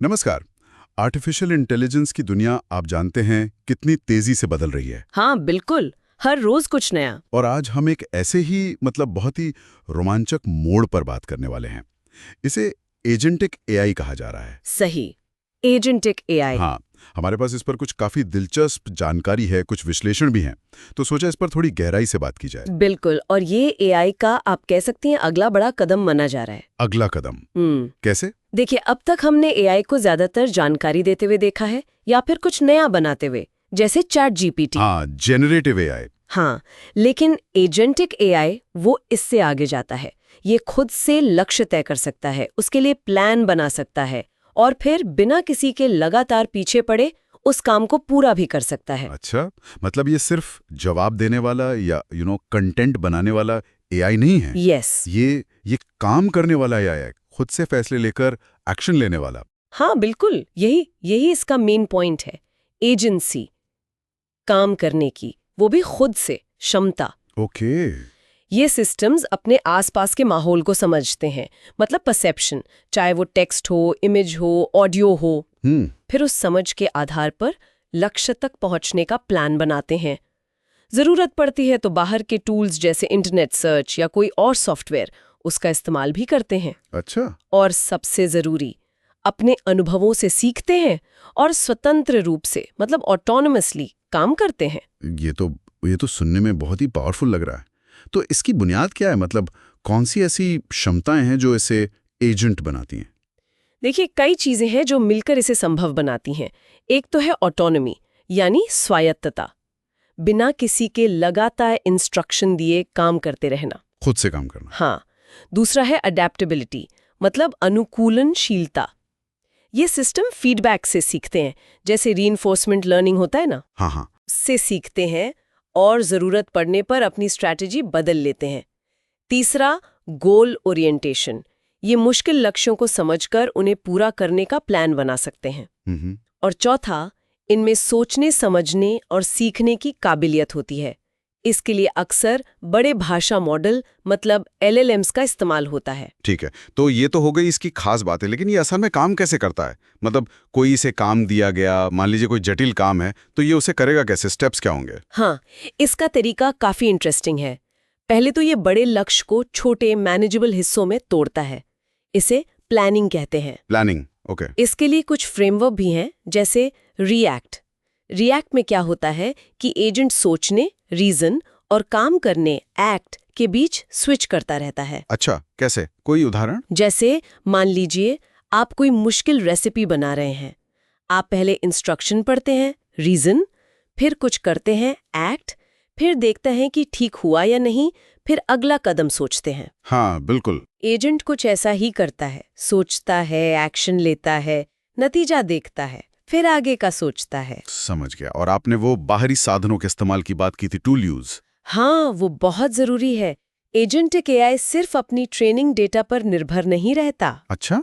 नमस्कार। Artificial intelligence की दुनिया आप जानते हैं कितनी तेजी से बदल रही है। हाँ बिल्कुल, हर रोज कुछ नया। और आज हम एक ऐसे ही बहुत ही रोमांचक मोड़ पर बात करने वाले हैं। इसे एजेंटिक एआई कहा जा रहा है। सही, एजेंटिक एआई। हाँ, हमारे पास इस पर कुछ काफी दिलचस्प जानकारी है, कुछ विश्लेषण भी हैं, तो सोचा इस पर थोड़ी गहराई से बात की जाए। बिल्कुल, और ये एआई का आप कह सकती हैं अगला बड़ा कदम माना जा रहा है। अगला कदम कैसे? देखिए, अब तक हमने एआई को ज्यादातर जानकारी देते हुए देखा है या फिर कुछ नया बनाते हुए, जैसे चैट जीपीटी। हाँ, जेनरेटिव एआई। हाँ, लेकिन एजेंटिक एआई वो इससे आगे जाता है। ये खुद से लक्ष्य तय कर सकता है, उसके लिए प्लान बना सकता है और फिर बिना किसी के लगातार पीछे पड़े उस काम को पूरा भी कर सकता है। अच्छा, मतलब ये सिर्फ जवाब देने वाला या कंटेंट बनाने वाला एआई नहीं है। यस। ये काम करने वाला एआई है, खुद से फैसले लेकर एक्शन लेने वाला। हाँ बिल्कुल, यही इसका मेन पॉइंट है। एजेंसी, काम करने की, वो भी खुद से, क्षमता। ओके। ये सिस्टम्स अपने आसपास के माहौल को समझते हैं, मतलब परसेप्शन, चाहे वो टेक्स्ट हो, इमेज हो, ऑडियो हो। फिर उस समझ के आधार पर लक्ष्य तक पहुंचने का प्लान बनाते हैं। जरूरत पड़ती है तो बाहर के टूल्स जैसे इंटरनेट सर्च या कोई और सॉफ्टवेयर, उसका इस्तेमाल भी करते हैं। अच्छा। और सबसे जरूरी, अपने अनुभवों से सीखते हैं और स्वतंत्र रूप से, मतलब ऑटोनोमसली काम करते हैं। ये तो सुनने में बहुत ही पावरफुल लग रहा है। तो इसकी बुनियाद क्या है? मतलब कौन सी ऐसी क्षमताएं हैं जो इसे एजेंट बनाती हैं? देखिए, कई चीजें हैं जो मिलकर इसे संभव बनाती हैं। एक तो है ऑटोनॉमी, यानी स्वायत्तता, बिना किसी के लगातार इंस्ट्रक्शन दिए काम करते रहना, खुद से काम करना। हाँ। दूसरा है अडेप्टेबिलिटी, मतलब अनुकूलनशीलता। ये सिस्टम फीडबैक से सीखते हैं, जैसे रीइंफोर्समेंट लर्निंग होता है ना, हाँ हाँ। से सीखते हैं और जरूरत पड़ने पर अपनी स्ट्रैटेजी बदल लेते हैं। तीसरा, गोल ओरिएंटेशन, ये मुश्किल लक्ष्यों को समझकर उन्हें पूरा करने का प्लान बना सकते हैं। और चौथा, इनमें सोचने, समझने और सीखने की काबिलियत होती है। इसके लिए अक्सर बड़े भाषा मॉडल, मतलब LLMs का इस्तेमाल होता है। ठीक है, तो ये तो हो गई इसकी खास बात है, लेकिन ये असल में काम कैसे करता है? मतलब कोई इसे काम दिया गया, मान लीजिए कोई जटिल काम है, तो ये उसे करेगा कैसे? स्टेप्स क्या होंगे? हाँ, इसका तरीका काफी इंटरेस्टिंग है। पहले तो ये बड़े लक्ष्य को छोटे मैनेजेबल हिस्सों में तोड़ता है। इसे प्लानिंग कहते हैं। Planning, okay. इसके लिए कुछ फ्रेमवर्क भी हैं, जैसे रिएक्ट में क्या होता है कि एजेंट सोचने, रीजन और काम करने, एक्ट के बीच स्विच करता रहता है। अच्छा, कैसे? कोई उदाहरण? जैसे मान लीजिए आप कोई मुश्किल रेसिपी बना रहे हैं। आप पहले इंस्ट्रक्शन पढ़ते हैं, रीजन, फिर कुछ करते हैं, एक्ट, फिर देखते हैं कि ठीक हुआ या नहीं, फिर अगला कदम सोचते हैं। हाँ बिल्कुल। एजेंट कुछ ऐसा ही करता है, सोचता है, एक्शन लेता है, नतीजा देखता है, फिर आगे का सोचता है। समझ गया। और आपने वो बाहरी साधनों के इस्तेमाल की बात की थी, टूल यूज। हाँ, वो बहुत जरूरी है। एजेंटिक एआई सिर्फ अपनी ट्रेनिंग डेटा पर निर्भर नहीं रहता। अच्छा।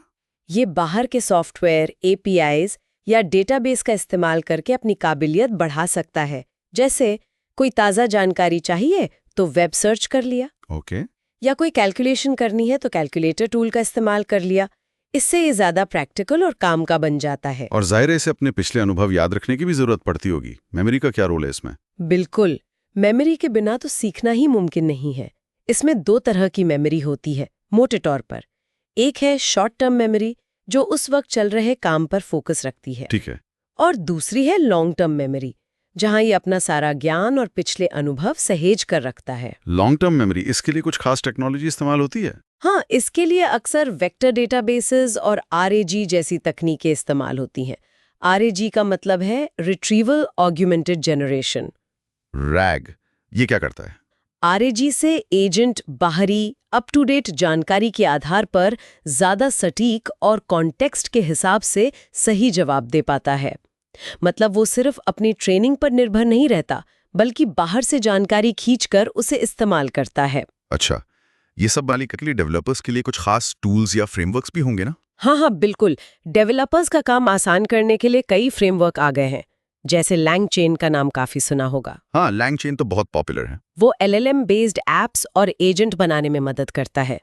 ये बाहर के सॉफ्टवेयर, APIs या डेटाबेस का इस्तेमाल करके अपनी काबिलियत बढ़ा सकता है। जैसे कोई ताज़ा जानकारी चाहिए तो वेब सर्च कर लिया, ओके। या कोई कैलकुलेशन करनी है तो कैलकुलेटर टूल का इस्तेमाल कर लिया। इससे ये ज़्यादा प्रैक्टिकल और काम का बन जाता है। और जाहिर है इसे अपने पिछले अनुभव याद रखने की भी जरूरत पड़ती होगी। मेमोरी का क्या रोल है इसमें? बिल्कुल, मेमोरी के बिना तो सीखना ही मुमकिन नहीं है। इसमें 2 तरह की मेमोरी होती है, मोटे तौर पर। एक है शॉर्ट टर्म मेमोरी, जो उस वक्त चल रहे काम पर फोकस रखती है। ठीक है। और दूसरी है लॉन्ग टर्म मेमोरी, जहां ये अपना सारा ज्ञान और पिछले अनुभव सहेज कर रखता है। लॉन्ग टर्म मेमोरी, इसके लिए कुछ खास टेक्नोलॉजी इस्तेमाल होती है? हाँ, इसके लिए अक्सर वेक्टर डेटाबेसेस और RAG जैसी तकनीकें इस्तेमाल होती हैं। RAG का मतलब है रिट्रीवल ऑग्यूमेंटेड जनरेशन। रैग, ये क्या करता है? RAG से एजेंट बाहरी अप टू डेट जानकारी के आधार पर ज्यादा सटीक और कॉन्टेक्स्ट के हिसाब से सही जवाब दे पाता है। मतलब वो सिर्फ अपनी ट्रेनिंग पर निर्भर नहीं रहता, बल्कि बाहर से जानकारी खींचकर उसे इस्तेमाल करता है। अच्छा, ये सब मालिक के लिए डेवलपर्स के लिए कुछ खास टूल्स या फ्रेमवर्क्स भी होंगे ना? हाँ, बिल्कुल। डेवलपर्स का काम आसान करने के लिए कई फ्रेमवर्क आ गए हैं, जैसे लैंगचेन का नाम काफी सुना होगा। हाँ, लैंगचेन तो बहुत पॉपुलर है। वो LLM बेस्ड एप्स और एजेंट बनाने में मदद करता है।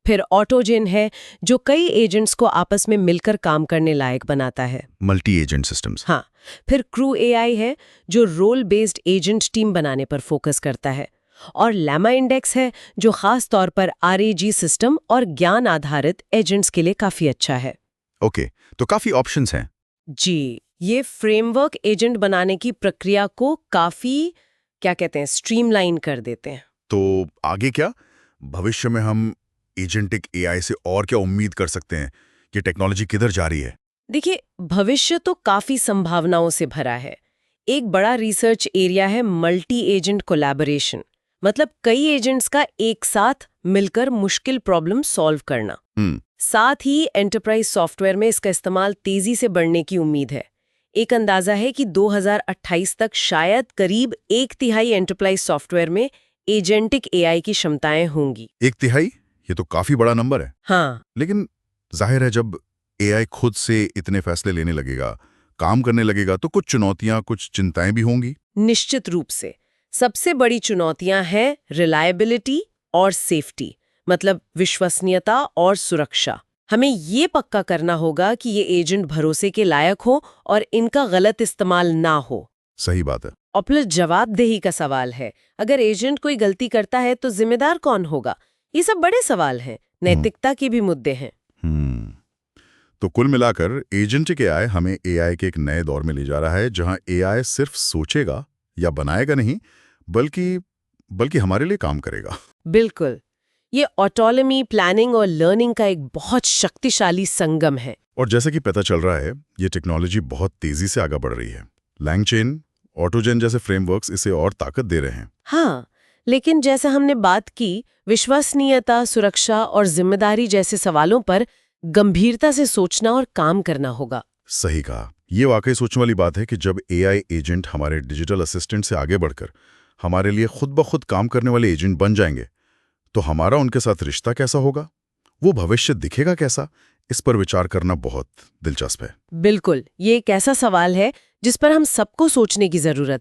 फिर ऑटोजेन है, जो कई एजेंट्स को आपस में मिलकर काम करने लायक बनाता है। Multi agent systems. हाँ, फिर क्रू एआई है, जो रोल बेस्ड एजेंट टीम बनाने पर फोकस करता है। और लैमा इंडेक्स है, जो खास तौर पर आरएजी सिस्टम और ज्ञान आधारित एजेंट्स के लिए काफी अच्छा है। ओके, तो काफी ऑप्शंस हैं। जी, ये फ्रेमवर्क एजेंट बनाने की प्रक्रिया को काफी स्ट्रीमलाइन कर देते हैं। तो आगे क्या? भविष्य में हम एजेंटिक एआई से और क्या उम्मीद कर सकते हैं? कि टेक्नोलॉजी किधर जा रही है? देखिए, भविष्य तो काफी संभावनाओं से भरा है। एक बड़ा रिसर्च एरिया है मल्टी एजेंट कोलैबोरेशन, मतलब कई एजेंट्स का एक साथ मिलकर मुश्किल प्रॉब्लम सॉल्व करना। साथ ही एंटरप्राइज सॉफ्टवेयर में इसका इस्तेमाल तेजी से बढ़ने की उम्मीद है। एक अंदाजा है कि 2028 तक शायद करीब 1/3 एंटरप्राइज सॉफ्टवेयर में एजेंटिक एआई की क्षमताएं होंगी। 1/3? ये तो काफी बड़ा नंबर है। हाँ, लेकिन जाहिर है, जब एआई खुद से इतने फैसले लेने लगेगा, काम करने लगेगा, तो कुछ चुनौतियां, कुछ चिंताएं भी होंगी। निश्चित रूप से। सबसे बड़ी चुनौतियां हैं रिलायबिलिटी और सेफ्टी, मतलब विश्वसनीयता और सुरक्षा। हमें ये पक्का करना होगा कि ये एजेंट भरोसे के लायक हो और इनका गलत इस्तेमाल ना हो। सही बात है। और प्लस जवाबदेही का सवाल है। अगर एजेंट कोई गलती करता है तो जिम्मेदार कौन होगा? ये सब बड़े सवाल हैं। नैतिकता के भी मुद्दे हैं। तो कुल मिलाकर एजेंटिक एआई हमें एआई के एक नए दौर में ले जा रहा है, जहां एआई सिर्फ सोचेगा या बनाएगा नहीं, बल्कि हमारे लिए काम करेगा। बिल्कुल। ये ऑटोनॉमी, प्लानिंग और लर्निंग का एक बहुत शक्तिशाली संगम है। और जैसे कि पता चल रहा है, ये टेक्नोलॉजी बहुत तेजी से आगे बढ़ रही है। लैंगचेन, ऑटोजेन जैसे फ्रेमवर्क्स इसे और ताकत दे रहे हैं। हाँ, लेकिन जैसा हमने बात की, विश्वसनीयता, सुरक्षा और जिम्मेदारी जैसे सवालों पर गंभीरता से सोचना और काम करना होगा। सही कहा। ये वाकई सोचने वाली बात है कि जब एआई एजेंट हमारे डिजिटल असिस्टेंट से आगे बढ़कर हमारे लिए खुद ब खुद काम करने वाले एजेंट बन जाएंगे, तो हमारा उनके साथ रिश्ता कैसा होगा? वो भविष्य दिखेगा कैसा? इस पर विचार करना बहुत दिलचस्प है। बिल्कुल, ये एक ऐसा सवाल है जिस पर हम सबको सोचने की जरूरत है।